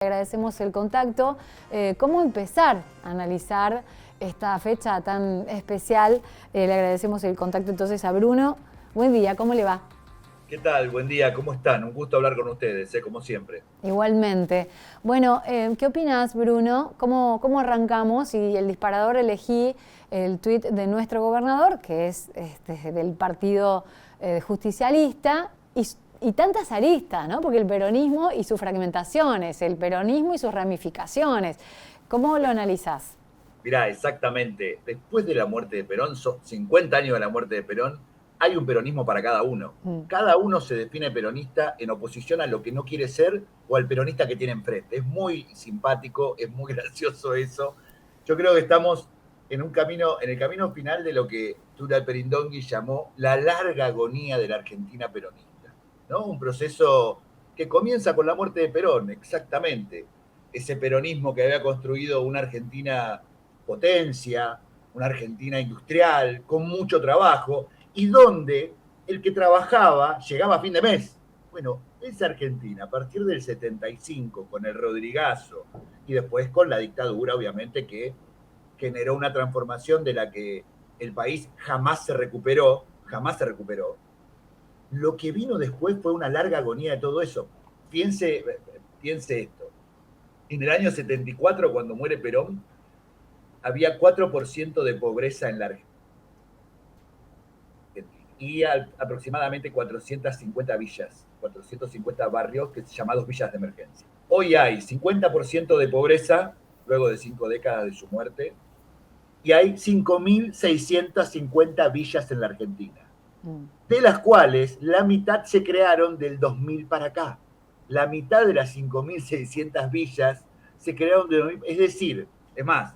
Agradecemos el contacto. ¿Cómo empezar a analizar esta fecha tan especial? Le agradecemos el contacto entonces a Bruno. Buen día, ¿cómo le va? ¿Qué tal? Buen día, ¿cómo están? Un gusto hablar con ustedes, como siempre. Igualmente. Bueno, ¿qué opinas, Bruno? ¿Cómo arrancamos? Y el disparador elegí el tuit de nuestro gobernador, que es del partido justicialista, y tantas aristas, ¿no? Porque el peronismo y sus fragmentaciones, el peronismo y sus ramificaciones. ¿Cómo lo analizás? Mirá, exactamente, después de la muerte de Perón, son 50 años de la muerte de Perón, hay un peronismo para cada uno. Cada uno se define peronista en oposición a lo que no quiere ser o al peronista que tiene enfrente. Es muy simpático, es muy gracioso eso. Yo creo que estamos en un camino, en el camino final de lo que Tura Perindongui llamó la larga agonía de la Argentina peronista, ¿no? Un proceso que comienza con la muerte de Perón, exactamente. Ese peronismo que había construido una Argentina potencia, una Argentina industrial, con mucho trabajo, y donde el que trabajaba llegaba a fin de mes. Bueno, esa Argentina, a partir del 75, con el Rodrigazo, y después con la dictadura, obviamente, que generó una transformación de la que el país jamás se recuperó, jamás se recuperó. Lo que vino después fue una larga agonía de todo eso. Piense esto. En el año 74, cuando muere Perón, había 4% de pobreza en la Argentina y aproximadamente 450 villas, 450 barrios que llamados villas de emergencia. Hoy hay 50% de pobreza, luego de 5 décadas de su muerte, y hay 5.650 villas en la Argentina, de las cuales la mitad se crearon del 2000 para acá. La mitad de las 5.600 villas se crearon de 2000, es decir, es más,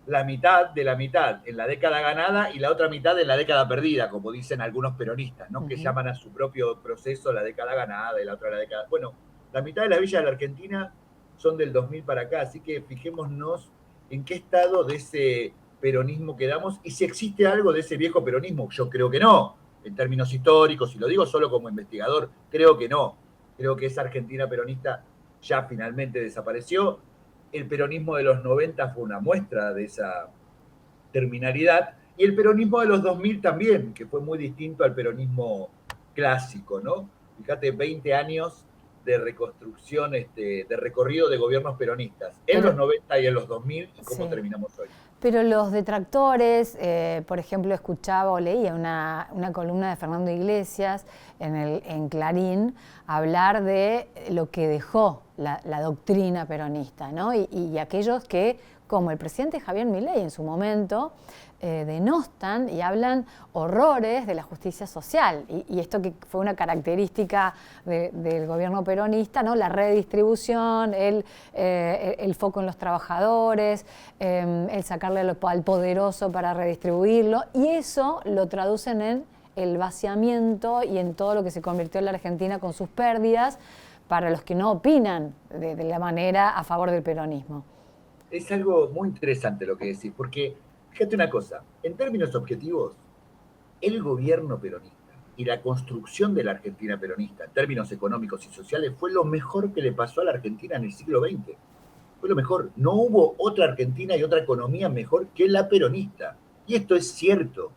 la mitad de la mitad en la década ganada y la otra mitad en la década perdida, como dicen algunos peronistas, ¿no? Que llaman a su propio proceso la década ganada y la otra la década. Bueno, la mitad de las villas de la Argentina son del 2000 para acá, así que fijémonos en qué estado de ese peronismo quedamos y si existe algo de ese viejo peronismo. Yo creo que no, en términos históricos, y lo digo solo como investigador, creo que no. Creo que esa Argentina peronista ya finalmente desapareció. El peronismo de los 90 fue una muestra de esa terminalidad, y el peronismo de los 2000 también, que fue muy distinto al peronismo clásico, ¿no? Fíjate, 20 años de reconstrucción, de recorrido de gobiernos peronistas, en Pero, los 90 y en los 2000, y cómo sí. terminamos hoy. Pero los detractores, por ejemplo, escuchaba o leía una columna de Fernando Iglesias en Clarín hablar de lo que dejó la doctrina peronista, ¿no? Y aquellos que, como el presidente Javier Milei en su momento, denostan y hablan horrores de la justicia social. Y esto que fue una característica del gobierno peronista, ¿no? La redistribución, el foco en los trabajadores, el sacarle al poderoso para redistribuirlo. Y eso lo traducen en el vaciamiento y en todo lo que se convirtió en la Argentina con sus pérdidas para los que no opinan de la manera a favor del peronismo. Es algo muy interesante lo que decís, porque fíjate una cosa, en términos objetivos, el gobierno peronista y la construcción de la Argentina peronista en términos económicos y sociales fue lo mejor que le pasó a la Argentina en el siglo XX. Fue lo mejor. No hubo otra Argentina y otra economía mejor que la peronista. Y esto es cierto.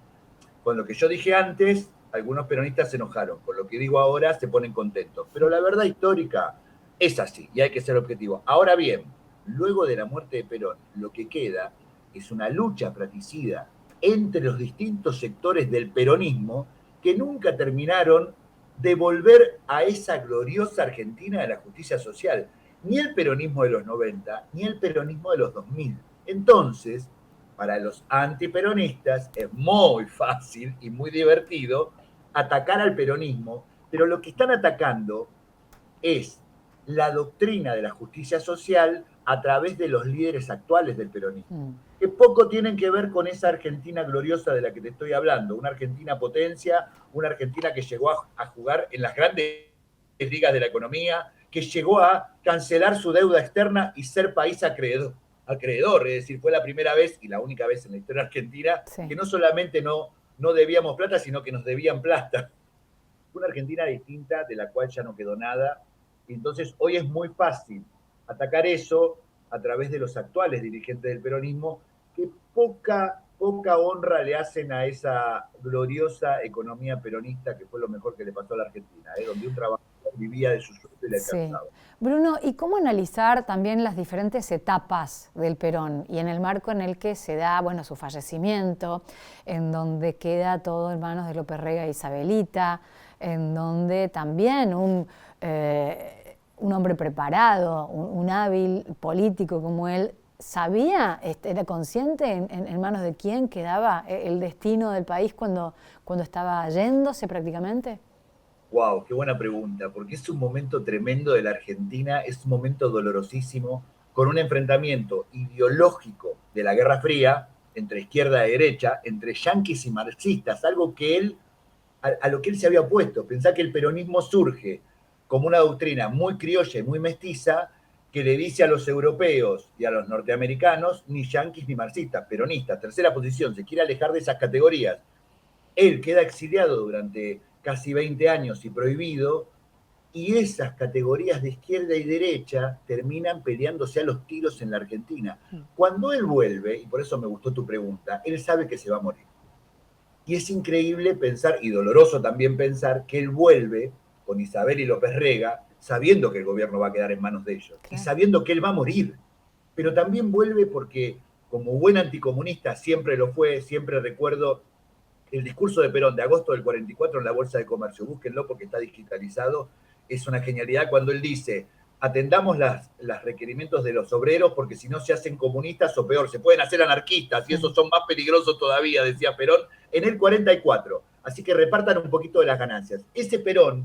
Con lo que yo dije antes, algunos peronistas se enojaron. Con lo que digo ahora, se ponen contentos. Pero la verdad histórica es así y hay que ser objetivo. Ahora bien, luego de la muerte de Perón, lo que queda es una lucha fratricida entre los distintos sectores del peronismo que nunca terminaron de volver a esa gloriosa Argentina de la justicia social. Ni el peronismo de los 90, ni el peronismo de los 2000. Entonces, para los antiperonistas es muy fácil y muy divertido atacar al peronismo, pero lo que están atacando es la doctrina de la justicia social a través de los líderes actuales del peronismo, que poco tienen que ver con esa Argentina gloriosa de la que te estoy hablando, una Argentina potencia, una Argentina que llegó a jugar en las grandes ligas de la economía, que llegó a cancelar su deuda externa y ser país acreedor, es decir, fue la primera vez y la única vez en la historia argentina Sí. que no solamente no debíamos plata, sino que nos debían plata. Una Argentina distinta de la cual ya no quedó nada. Y entonces hoy es muy fácil atacar eso a través de los actuales dirigentes del peronismo, que poca honra le hacen a esa gloriosa economía peronista que fue lo mejor que le pasó a la Argentina, donde un trabajador vivía de su sueldo y le Sí. alcanzaba. Bruno, ¿y cómo analizar también las diferentes etapas del Perón y en el marco en el que se da, bueno, su fallecimiento, en donde queda todo en manos de López Rega e Isabelita, en donde también un hombre preparado, un hábil político como él, ¿sabía, era consciente en manos de quién quedaba el destino del país cuando estaba yéndose prácticamente? Wow, qué buena pregunta, porque es un momento tremendo de la Argentina, es un momento dolorosísimo, con un enfrentamiento ideológico de la Guerra Fría entre izquierda y derecha, entre yanquis y marxistas, algo que él, a lo que él se había opuesto. Pensá que el peronismo surge como una doctrina muy criolla y muy mestiza que le dice a los europeos y a los norteamericanos ni yanquis ni marxistas, peronistas. Tercera posición, se quiere alejar de esas categorías. Él queda exiliado durante casi 20 años y prohibido, y esas categorías de izquierda y derecha terminan peleándose a los tiros en la Argentina. Cuando él vuelve, y por eso me gustó tu pregunta, él sabe que se va a morir. Y es increíble pensar, y doloroso también pensar, que él vuelve con Isabel y López Rega, sabiendo que el gobierno va a quedar en manos de ellos, y sabiendo que él va a morir. Pero también vuelve porque, como buen anticomunista, siempre lo fue, siempre recuerdo el discurso de Perón de agosto del 44 en la Bolsa de Comercio, búsquenlo porque está digitalizado, es una genialidad cuando él dice, atendamos los requerimientos de los obreros porque si no se hacen comunistas o peor, se pueden hacer anarquistas y esos son más peligrosos todavía, decía Perón, en el 44. Así que repartan un poquito de las ganancias. Ese Perón,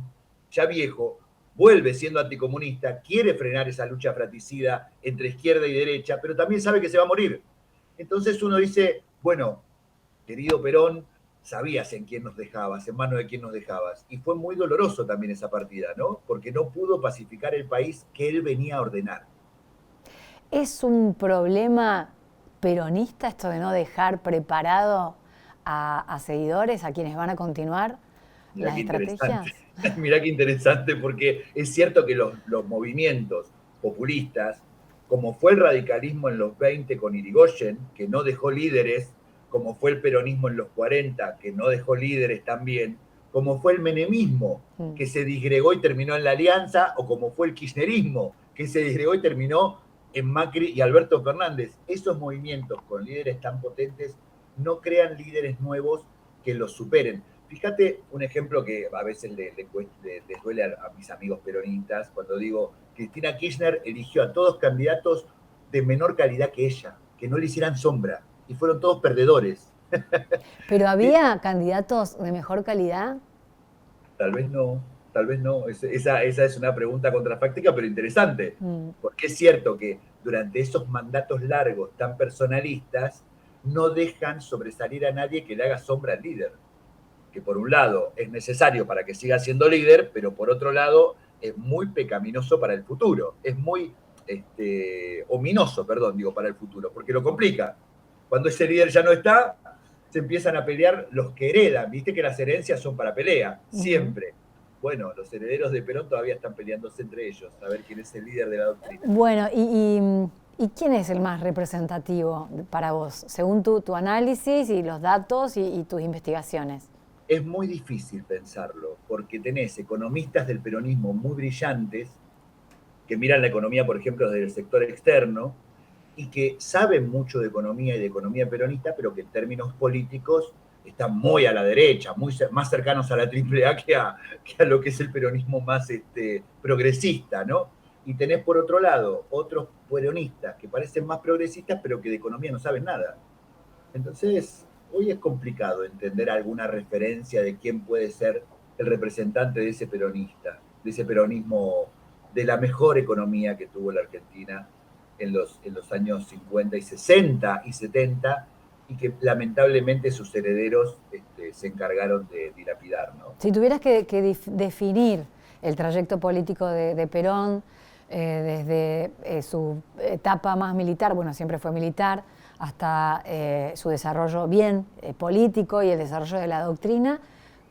ya viejo, vuelve siendo anticomunista, quiere frenar esa lucha fratricida entre izquierda y derecha, pero también sabe que se va a morir. Entonces uno dice, bueno, querido Perón, sabías en quién nos dejabas, en manos de quién nos dejabas. Y fue muy doloroso también esa partida, ¿no? Porque no pudo pacificar el país que él venía a ordenar. ¿Es un problema peronista esto de no dejar preparado a seguidores, a quienes van a continuar Mirá las qué interesante. estrategias? Mirá qué interesante, porque es cierto que los movimientos populistas, como fue el radicalismo en los 20 con Irigoyen, que no dejó líderes, como fue el peronismo en los 40, que no dejó líderes también, como fue el menemismo, que se disgregó y terminó en la Alianza, o como fue el kirchnerismo, que se disgregó y terminó en Macri y Alberto Fernández. Esos movimientos con líderes tan potentes no crean líderes nuevos que los superen. Fíjate un ejemplo que a veces les duele a mis amigos peronistas, cuando digo, Cristina Kirchner eligió a todos candidatos de menor calidad que ella, que no le hicieran sombra, y fueron todos perdedores. ¿Pero había candidatos de mejor calidad? Tal vez no, tal vez no. Esa es una pregunta contrafáctica, pero interesante, porque es cierto que durante esos mandatos largos tan personalistas, no dejan sobresalir a nadie que le haga sombra al líder, que por un lado es necesario para que siga siendo líder, pero por otro lado es muy pecaminoso para el futuro, es muy ominoso, perdón, digo, para el futuro, porque lo complica. Cuando ese líder ya no está, se empiezan a pelear los que heredan, viste que las herencias son para pelea, siempre. Bueno, los herederos de Perón todavía están peleándose entre ellos, a ver quién es el líder de la doctrina. Bueno, ¿y quién es el más representativo para vos, según tu análisis y los datos y tus investigaciones? Es muy difícil pensarlo, porque tenés economistas del peronismo muy brillantes, que miran la economía, por ejemplo, desde el sector externo, y que saben mucho de economía y de economía peronista, pero que en términos políticos están muy a la derecha, más cercanos a la AAA que a lo que es el peronismo más progresista, ¿no? Y tenés por otro lado otros peronistas que parecen más progresistas, pero que de economía no saben nada. Entonces, hoy es complicado entender alguna referencia de quién puede ser el representante de ese peronista, de ese peronismo, de la mejor economía que tuvo la Argentina en los años 50 y 60 y 70, y que lamentablemente sus herederos se encargaron de dilapidar, ¿no? Si tuvieras que definir el trayecto político de Perón, desde su etapa más militar, bueno, siempre fue militar, hasta su desarrollo bien político y el desarrollo de la doctrina,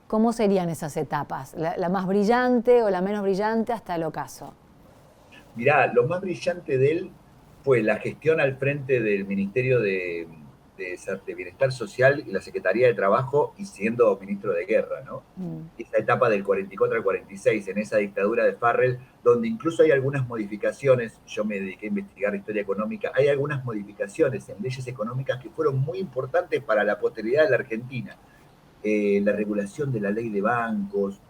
¿cómo serían esas etapas? ¿La más brillante o la menos brillante hasta el ocaso? Mirá, lo más brillante de él fue la gestión al frente del Ministerio de Bienestar Social y la Secretaría de Trabajo y siendo ministro de Guerra, ¿no? Esa etapa del 44 al 46, en esa dictadura de Farrell, donde incluso hay algunas modificaciones, yo me dediqué a investigar historia económica, hay algunas modificaciones en leyes económicas que fueron muy importantes para la posteridad de la Argentina. La regulación de la ley de bancos,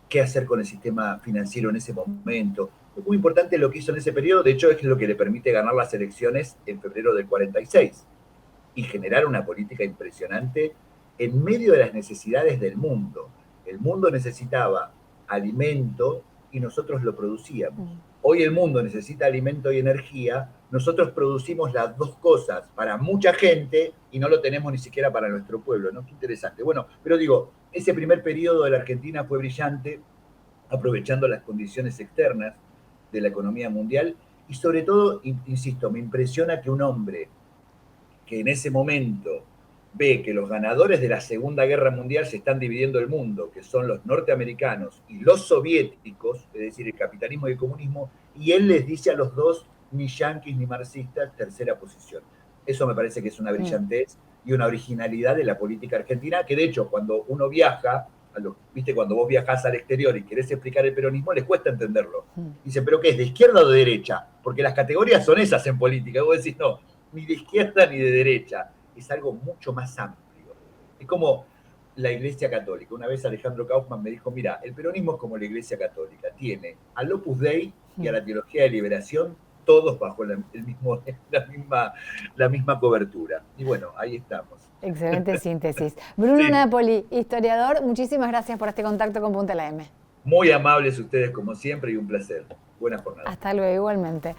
qué hacer con el sistema financiero en ese momento. Es muy importante lo que hizo en ese periodo, de hecho es lo que le permite ganar las elecciones en febrero del 46 y generar una política impresionante en medio de las necesidades del mundo. El mundo necesitaba alimento y nosotros lo producíamos. Hoy el mundo necesita alimento y energía, nosotros producimos las dos cosas para mucha gente y no lo tenemos ni siquiera para nuestro pueblo, ¿no? Qué interesante. Bueno, pero digo, ese primer periodo de la Argentina fue brillante, aprovechando las condiciones externas de la economía mundial y sobre todo, insisto, me impresiona que un hombre que en ese momento ve que los ganadores de la Segunda Guerra Mundial se están dividiendo el mundo, que son los norteamericanos y los soviéticos, es decir, el capitalismo y el comunismo, y él les dice a los dos, ni yanquis ni marxistas, tercera posición. Eso me parece que es una brillantez y una originalidad de la política argentina, que de hecho cuando uno viaja, viste, cuando vos viajás al exterior y querés explicar el peronismo, les cuesta entenderlo. Dicen, ¿pero qué es? ¿De izquierda o de derecha? Porque las categorías son esas en política. Y vos decís, no, ni de izquierda ni de derecha, es algo mucho más amplio. Es como la Iglesia Católica. Una vez Alejandro Kaufman me dijo, mira, el peronismo es como la Iglesia Católica, tiene al Opus Dei y a la Teología de Liberación, todos bajo la misma cobertura. Y bueno, ahí estamos. Excelente síntesis. Bruno sí. Napoli, historiador, muchísimas gracias por este contacto con Punta la M. Muy amables ustedes como siempre y un placer. Buena jornada. Hasta luego, igualmente.